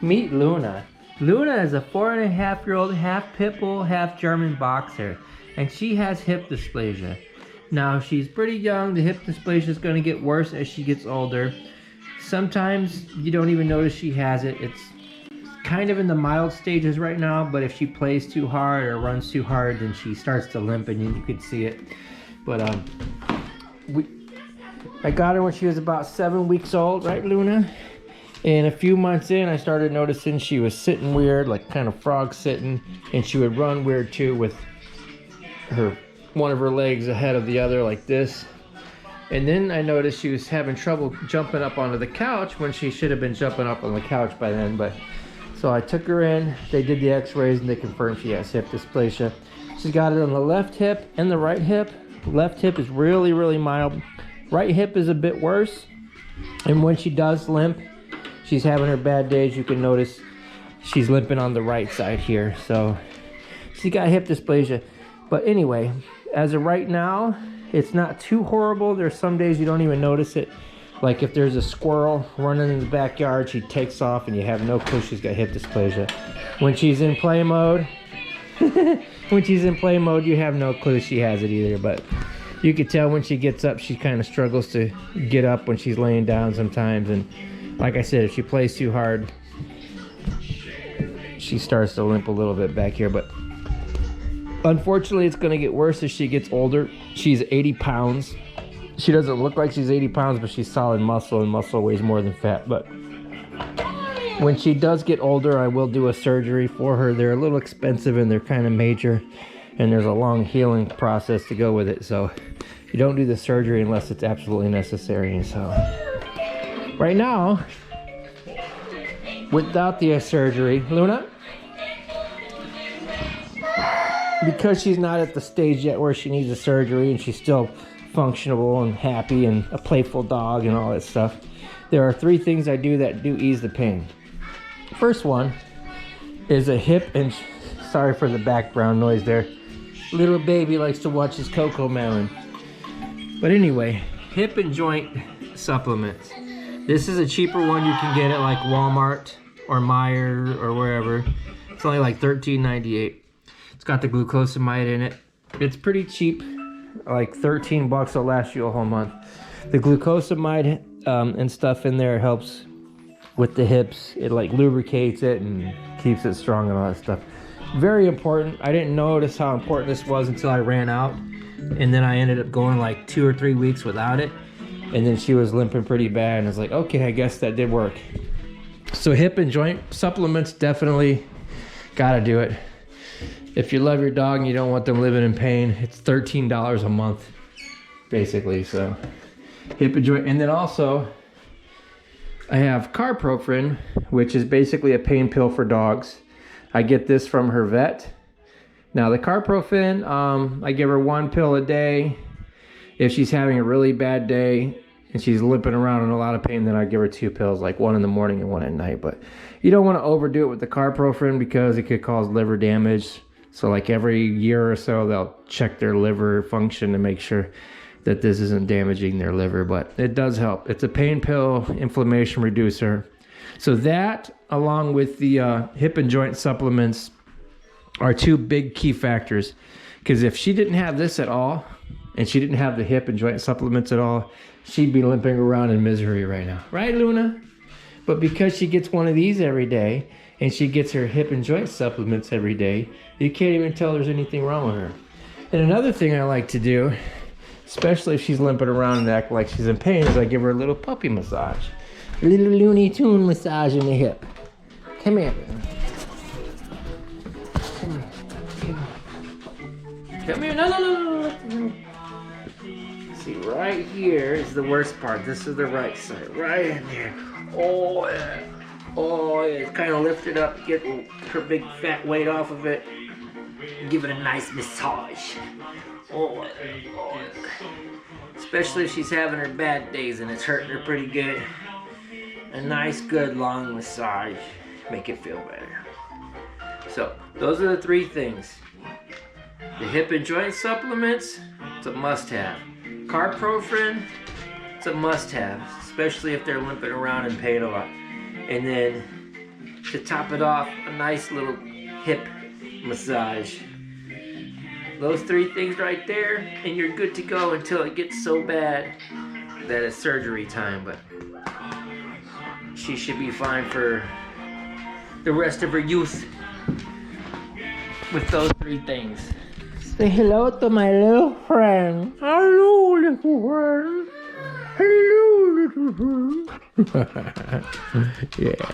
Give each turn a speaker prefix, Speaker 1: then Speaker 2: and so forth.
Speaker 1: Meet Luna. Luna is a 4.5-year-old half pit bull, half German boxer, and she has hip dysplasia. Now, she's pretty young. The hip dysplasia is going to get worse as she gets older. Sometimes you don't even notice she has it. It's kind of in the mild stages right now, but if she plays too hard or runs too hard, then she starts to limp, and you could see it. But I got her when she was about 7 weeks old, right, Luna? And a few months in, I started noticing she was sitting weird, like kind of frog sitting, and she would run weird too, with one of her legs ahead of the other like this. And then I noticed she was having trouble jumping up onto the couch when she should have been jumping up on the couch by then. But so I took her in, they did the x-rays, and they confirmed she has hip dysplasia. She's got it on the left hip and the right hip. Left hip is really, really mild. Right hip is a bit worse. And when she does limp, she's having her bad days, you can notice she's limping on the right side here. So she got hip dysplasia. But anyway, as of right now, it's not too horrible. There's some days you don't even notice it. Like if there's a squirrel running in the backyard, she takes off and you have no clue she's got hip dysplasia. When she's in play mode, you have no clue she has it either. But you could tell when she gets up, she kind of struggles to get up when she's laying down sometimes. And like I said, if she plays too hard, she starts to limp a little bit back here. But unfortunately, it's going to get worse as she gets older. She's 80 pounds. She doesn't look like she's 80 pounds, but she's solid muscle, and muscle weighs more than fat. But when she does get older, I will do a surgery for her. They're a little expensive, and they're kind of major, and there's a long healing process to go with it. So you don't do the surgery unless it's absolutely necessary. And so right now, without the surgery, Luna, because she's not at the stage yet where she needs a surgery and she's still functional and happy and a playful dog and all that stuff, there are 3 things I do that do ease the pain. First one is a hip and sorry for the background noise there. Little baby likes to watch his Coco Melon. But anyway, hip and joint supplements. This is a cheaper one you can get at like Walmart or Meijer or wherever. It's only like $13.98. It's got the glucosamide in it. It's pretty cheap, like 13 bucks. Will last you a whole month. The glucosamide and stuff in there helps with the hips. It like lubricates it and keeps it strong and all that stuff. Very important. I didn't notice how important this was until I ran out, and then I ended up going like 2 or 3 weeks without it, and then she was limping pretty bad, and I was like, okay, I guess that did work. So hip and joint supplements, definitely gotta do it. If you love your dog and you don't want them living in pain, it's $13 a month, basically. So hip and joint. And then also, I have carprofen, which is basically a pain pill for dogs. I get this from her vet. Now the carprofen, I give her 1 pill a day. If she's having a really bad day and she's limping around in a lot of pain, then I give her 2 pills, like 1 in the morning and 1 at night. But you don't want to overdo it with the carprofen because it could cause liver damage. So like every year or so, they'll check their liver function to make sure that this isn't damaging their liver. But it does help. It's a pain pill, inflammation reducer. So that, along with the hip and joint supplements, are 2 big key factors. Because if she didn't have this at all, and she didn't have the hip and joint supplements at all, she'd be limping around in misery right now. Right, Luna? But because she gets one of these every day, and she gets her hip and joint supplements every day, you can't even tell there's anything wrong with her. And another thing I like to do, especially if she's limping around and acting like she's in pain, is I give her a little puppy massage. A little Looney Tune massage in the hip. Come here. Come here. Come here. No. See, right here is the worst part. This is the right side. Right in there. Oh, yeah. Oh, yeah. Kind of lift it up, get her big fat weight off of it. Give it a nice massage. Oh, yeah. Especially if she's having her bad days and it's hurting her pretty good. A nice, good, long massage. Make it feel better. So, those are the 3 things. The hip and joint supplements, it's a must-have. Carprofen, it's a must-have, especially if they're limping around in pain a lot. And then to top it off, a nice little hip massage. Those 3 things right there, and you're good to go until it gets so bad that it's surgery time. But she should be fine for the rest of her youth with those 3 things. Say hello to my little friend. Hello, little friend. Hello, little friend. Yeah.